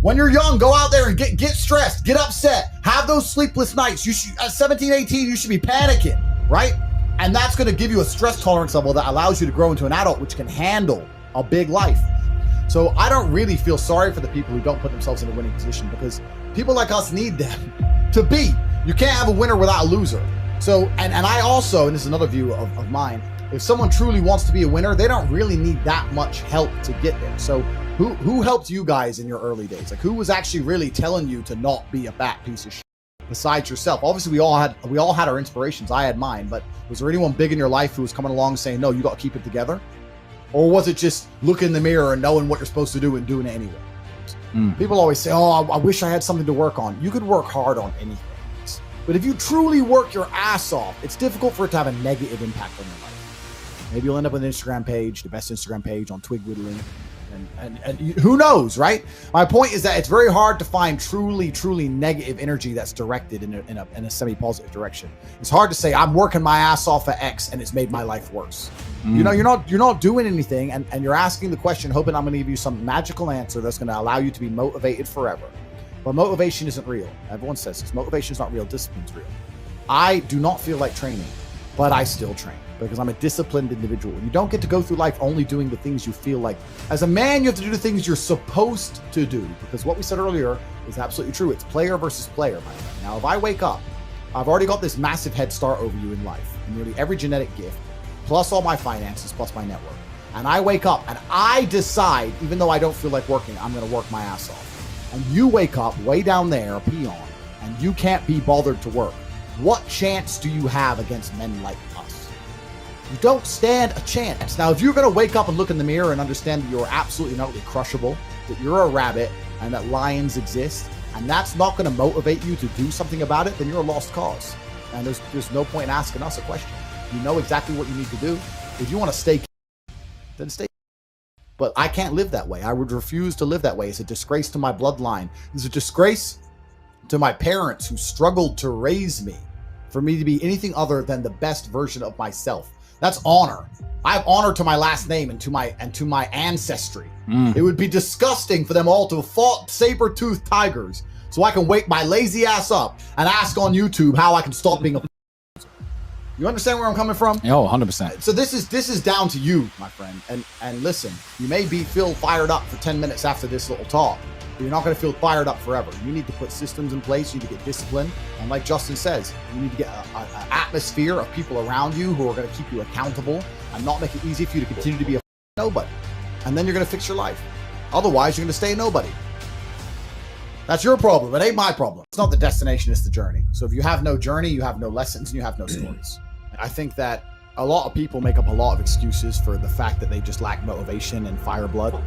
When you're young, go out there and get stressed, get upset, have those sleepless nights. You should, at 17, 18, you should be panicking, right? And that's going to give you a stress tolerance level that allows you to grow into an adult which can handle a big life. So I don't really feel sorry for the people who don't put themselves in a winning position, because people like us need them to be. You can't have a winner without a loser. So, and I also, and this is another view of mine, if someone truly wants to be a winner, they don't really need that much help to get there. So who helped you guys in your early days? Like, who was actually really telling you to not be a fat piece of shit besides yourself? Obviously, we all had our inspirations. I had mine, but was there anyone big in your life who was coming along saying, no, you got to keep it together? Or was it just look in the mirror and knowing what you're supposed to do and doing it anyway? People always say, oh, I wish I had something to work on. You could work hard on anything. But if you truly work your ass off, it's difficult for it to have a negative impact on your life. Maybe you'll end up with an Instagram page, the best Instagram page on twig whittling, and who knows, right? My point is that it's very hard to find truly negative energy that's directed in a semi-positive direction. It's hard to say I'm working my ass off at X and it's made my life worse. You know, you're not doing anything, and you're asking the question, hoping I'm going to give you some magical answer that's going to allow you to be motivated forever. But motivation isn't real. Everyone says this. Motivation is not real. Discipline's real. I do not feel like training, but I still train because I'm a disciplined individual. You don't get to go through life only doing the things you feel like. As a man, you have to do the things you're supposed to do, because what we said earlier is absolutely true. It's player versus player, my friend. Now, if I wake up, I've already got this massive head start over you in life, nearly every genetic gift, plus all my finances, plus my network. And I wake up and I decide, even though I don't feel like working, I'm going to work my ass off. And you wake up way down there, a peon, and you can't be bothered to work. What chance do you have against men like us? You don't stand a chance. Now, if you're going to wake up and look in the mirror and understand that you're absolutely not really crushable, that you're a rabbit and that lions exist, and that's not going to motivate you to do something about it, then you're a lost cause. And there's no point in asking us a question. You know exactly what you need to do. If you want to stay, then stay. But I can't live that way. I would refuse to live that way. It's a disgrace to my bloodline. It's a disgrace to my parents who struggled to raise me, for me to be anything other than the best version of myself. That's honor. I have honor to my last name and to my ancestry. It would be disgusting for them all to have fought saber-toothed tigers so I can wake my lazy ass up and ask on YouTube how I can stop being a. You understand where I'm coming from? Oh, 100%. So this is down to you, my friend. And listen, you may feel fired up for 10 minutes after this little talk, but you're not going to feel fired up forever. You need to put systems in place. You need to get discipline. And like Justin says, you need to get an atmosphere of people around you who are going to keep you accountable and not make it easy for you to continue to be a nobody. And then you're going to fix your life. Otherwise, you're going to stay a nobody. That's your problem. It ain't my problem. It's not the destination, it's the journey. So if you have no journey, you have no lessons and you have no stories. I think that a lot of people make up a lot of excuses for the fact that they just lack motivation and fire blood.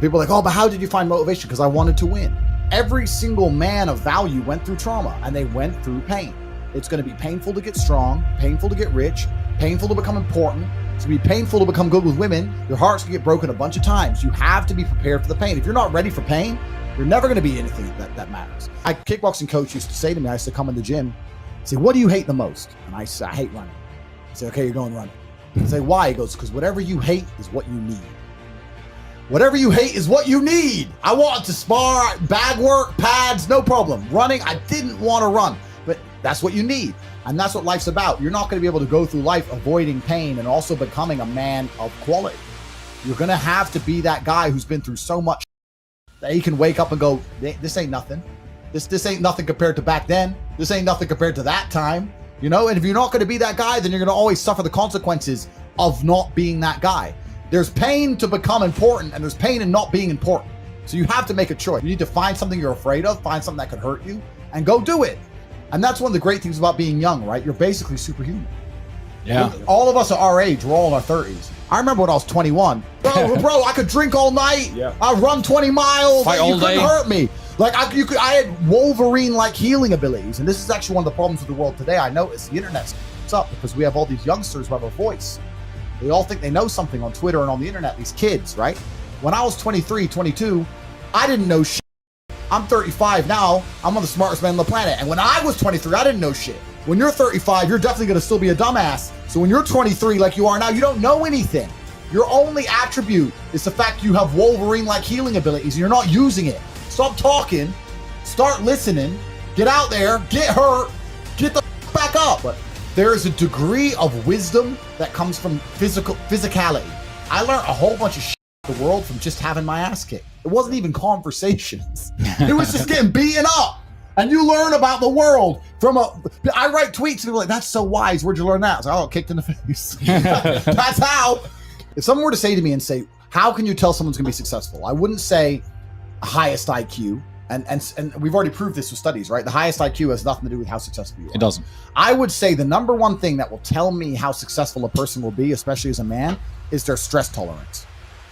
People are like, oh, but how did you find motivation? Because I wanted to win. Every single man of value went through trauma and they went through pain. It's going to be painful to get strong, painful to get rich, painful to become important. It's going to be painful to become good with women. Your heart's going to get broken a bunch of times. You have to be prepared for the pain. If you're not ready for pain, you're never going to be anything that matters. A kickboxing coach used to say to me, I used to come in the gym, say, what do you hate the most? And I said, I hate running. I say, okay, you're going running. I say, why? He goes, because whatever you hate is what you need. Whatever you hate is what you need. I wanted to spar, bag work, pads, no problem. Running, I didn't want to run, but that's what you need. And that's what life's about. You're not going to be able to go through life avoiding pain and also becoming a man of quality. You're going to have to be that guy who's been through so much that he can wake up and go, this ain't nothing. This ain't nothing compared to back then. This ain't nothing compared to that time. You know, and if you're not going to be that guy, then you're going to always suffer the consequences of not being that guy. There's pain to become important, and there's pain in not being important. So you have to make a choice. You need to find something you're afraid of, find something that could hurt you, and go do it. And that's one of the great things about being young, right? You're basically superhuman. Yeah. All of us are our age. We're all in our 30s. I remember when I was 21. Bro, I could drink all night. Yeah. I run 20 miles. Fight all day. You couldn't hurt me. Like I had Wolverine-like healing abilities, and this is actually one of the problems with the world today. I noticed the internet's up because we have all these youngsters who have a voice. They all think they know something on Twitter and on the internet. These kids, right? When I was 23, 22, I didn't know shit. I'm 35 now. I'm one of the smartest men on the planet. And when I was 23, I didn't know shit. When you're 35, you're definitely going to still be a dumbass. So when you're 23, like you are now, you don't know anything. Your only attribute is the fact you have Wolverine-like healing abilities and you're not using it. Stop talking, start listening, get out there, get hurt, get the back up. But there is a degree of wisdom that comes from physicality. I learned a whole bunch of shit about the world from just having my ass kicked. It wasn't even conversations. It was just getting beaten up. And you learn about the world from I write tweets and people are like, that's so wise. Where'd you learn that? I was like, oh, kicked in the face. That's how. If someone were to say to me and say, how can you tell someone's gonna be successful? I wouldn't say highest IQ. And we've already proved this with studies, right? The highest IQ has nothing to do with how successful you are. It doesn't. I would say the number one thing that will tell me how successful a person will be, especially as a man, is their stress tolerance.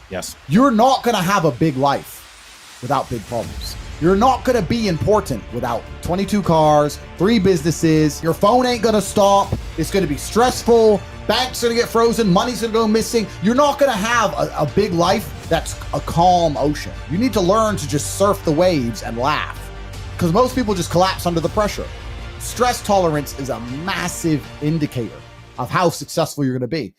Yes. You're not gonna have a big life without big problems. You're not gonna be important without 22 cars, 3 businesses. Your phone ain't gonna stop. It's gonna be stressful. Banks are gonna get frozen. Money's gonna go missing. You're not gonna have a big life that's a calm ocean. You need to learn to just surf the waves and laugh, because most people just collapse under the pressure. Stress tolerance is a massive indicator of how successful you're gonna be.